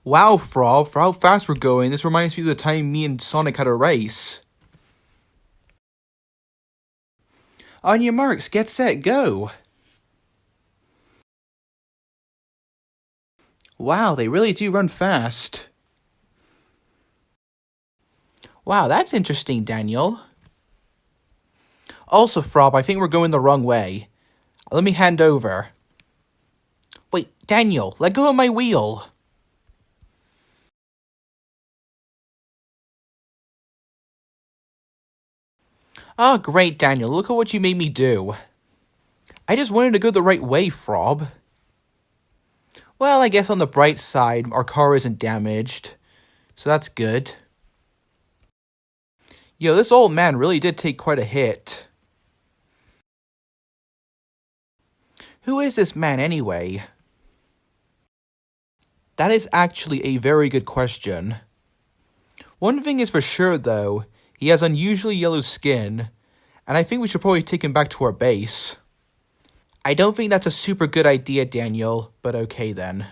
Wow, Frob, for how fast we're going, this reminds me of the time me and Sonic had a race. On your marks, get set, go! Wow, they really do run fast. Wow, that's interesting, Daniel. Also, Frob, I think we're going the wrong way. Let me hand over. Wait, Daniel, let go of my wheel. Oh, great, Daniel, look at what you made me do. I just wanted to go the right way, Frob. Well, I guess on the bright side, our car isn't damaged. So that's good. Yo, this old man really did take quite a hit. Who is this man anyway? That is actually a very good question. One thing is for sure though, he has unusually yellow skin, and I think we should probably take him back to our base. I don't think that's a super good idea, Daniel, but okay then.